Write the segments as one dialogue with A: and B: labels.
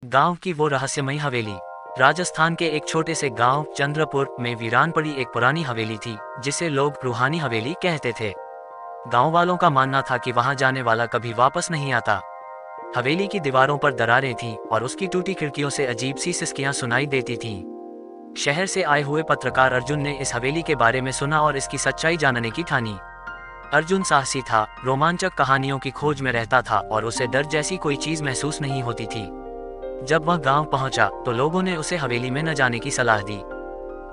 A: गांव की वो रहस्यमयी हवेली। राजस्थान के एक छोटे से गांव चंद्रपुर में वीरान पड़ी एक पुरानी हवेली थी जिसे लोग रूहानी हवेली कहते थे। गांव वालों का मानना था कि वहां जाने वाला कभी वापस नहीं आता। हवेली की दीवारों पर दरारें थीं और उसकी टूटी खिड़कियों से अजीब सी सिसकियां सुनाई देती थीं। शहर से आए हुए पत्रकार अर्जुन ने इस हवेली के बारे में सुना और इसकी सच्चाई जानने की ठानी। अर्जुन साहसी था, रोमांचक कहानियों की खोज में रहता था और उसे डर जैसी कोई चीज महसूस नहीं होती थी। जब वह गांव पहुंचा तो लोगों ने उसे हवेली में न जाने की सलाह दी,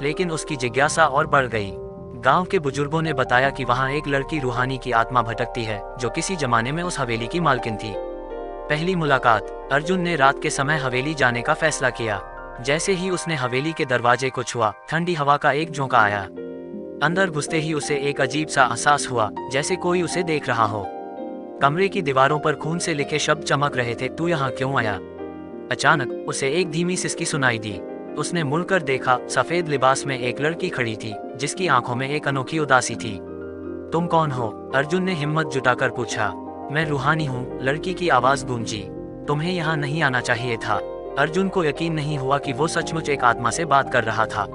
A: लेकिन उसकी जिज्ञासा और बढ़ गई। गांव के बुजुर्गों ने बताया कि वहां एक लड़की रूहानी की आत्मा भटकती है जो किसी जमाने में उस हवेली की मालकिन थी। पहली मुलाकात। अर्जुन ने रात के समय हवेली जाने का फैसला किया। जैसे ही उसने हवेली के दरवाजे को छुआ, ठंडी हवा का एक झोंका आया। अंदर घुसते ही उसे एक अजीब सा एहसास हुआ, जैसे कोई उसे देख रहा हो। कमरे की दीवारों पर खून से लिखे शब्द चमक रहे थे, तू यहाँ क्यों आया? अचानक उसे एक धीमी सिसकी सुनाई दी। उसने मुड़कर देखा, सफेद लिबास में एक लड़की खड़ी थी जिसकी आंखों में एक अनोखी उदासी थी। तुम कौन हो? अर्जुन ने हिम्मत जुटाकर पूछा। मैं रूहानी हूँ, लड़की की आवाज गूंजी। तुम्हें यहाँ नहीं आना चाहिए था। अर्जुन को यकीन नहीं हुआ कि वो सचमुच एक आत्मा से बात कर रहा था,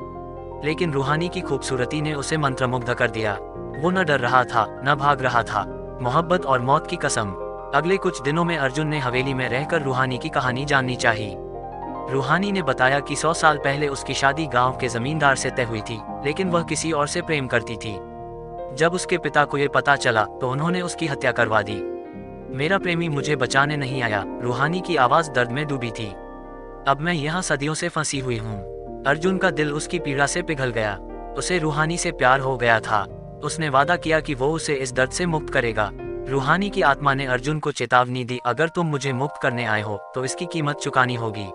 A: लेकिन रूहानी की खूबसूरती ने उसे मंत्रमुग्ध कर दिया। वो न डर रहा था, न भाग रहा था, मोहब्बत और मौत की कसम। अगले कुछ दिनों में अर्जुन ने हवेली में रहकर रूहानी की कहानी जाननी चाहिए। रूहानी ने बताया कि 100 साल पहले उसकी शादी गांव के जमींदार से तय हुई थी, लेकिन वह किसी और से प्रेम करती थी। जब उसके पिता को ये पता चला तो उन्होंने उसकी हत्या करवा दी। मेरा प्रेमी मुझे बचाने नहीं आया, रूहानी की आवाज दर्द में डूबी थी। अब मैं यहाँ सदियों से फंसी हुई हूँ। अर्जुन का दिल उसकी पीड़ा से पिघल गया। उसे रूहानी से प्यार हो गया था। उसने वादा किया कि वो उसे इस दर्द से मुक्त करेगा। रूहानी की आत्मा ने अर्जुन को चेतावनी दी, अगर तुम मुझे मुक्त करने आए हो तो इसकी कीमत चुकानी होगी।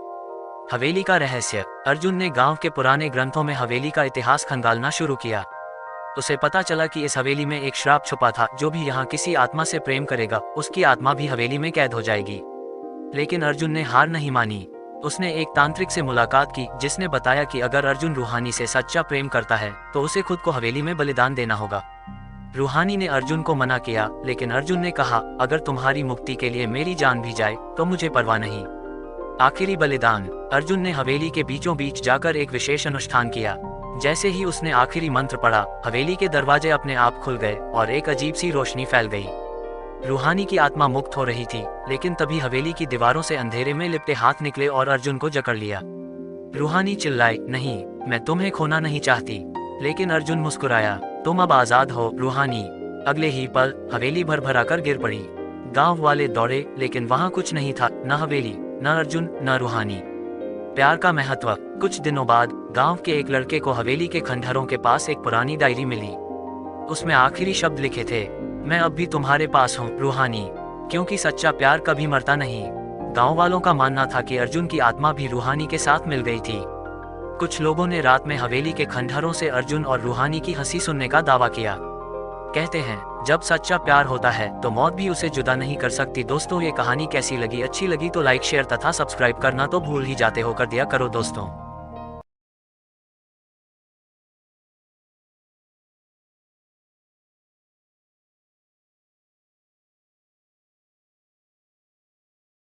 A: हवेली का रहस्य। अर्जुन ने गांव के पुराने ग्रंथों में हवेली का इतिहास खंगालना शुरू किया। उसे पता चला कि इस हवेली में एक श्राप छुपा था, जो भी यहाँ किसी आत्मा से प्रेम करेगा उसकी आत्मा भी हवेली में कैद हो जाएगी। लेकिन अर्जुन ने हार नहीं मानी। उसने एक तांत्रिक से मुलाकात की जिसने बताया कि अगर अर्जुन रूहानी से सच्चा प्रेम करता है तो उसे खुद को हवेली में बलिदान देना होगा। रूहानी ने अर्जुन को मना किया, लेकिन अर्जुन ने कहा, अगर तुम्हारी मुक्ति के लिए मेरी जान भी जाए तो मुझे परवाह नहीं। आखिरी बलिदान। अर्जुन ने हवेली के बीचों बीच जाकर एक विशेष अनुष्ठान किया। जैसे ही उसने आखिरी मंत्र पढ़ा, हवेली के दरवाजे अपने आप खुल गए और एक अजीब सी रोशनी फैल गई। रूहानी की आत्मा मुक्त हो रही थी, लेकिन तभी हवेली की दीवारों से अंधेरे में लिपटे हाथ निकले और अर्जुन को जकड़ लिया। रूहानी चिल्लाई, नहीं, मैं तुम्हें खोना नहीं चाहती। लेकिन अर्जुन मुस्कुराया, तुम अब आजाद हो रूहानी। अगले ही पल हवेली भर कर गिर पड़ी। गांव वाले दौड़े, लेकिन वहां कुछ नहीं था, न हवेली, न अर्जुन, न रूहानी। प्यार का महत्व। कुछ दिनों बाद गांव के एक लड़के को हवेली के खंडहरों के पास एक पुरानी डायरी मिली। उसमें आखिरी शब्द लिखे थे, मैं अब भी तुम्हारे पास हूँ रूहानी, क्योंकि सच्चा प्यार कभी मरता नहीं। गांव वालों का मानना था कि अर्जुन की आत्मा भी रूहानी के साथ मिल गई थी। कुछ लोगों ने रात में हवेली के खंडहरों से अर्जुन और रूहानी की हंसी सुनने का दावा किया। कहते हैं, जब सच्चा प्यार होता है तो मौत भी उसे जुदा नहीं कर सकती। दोस्तों, ये कहानी कैसी लगी? अच्छी लगी तो लाइक, शेयर तथा सब्सक्राइब करना तो भूल ही जाते हो, कर दिया करो दोस्तों।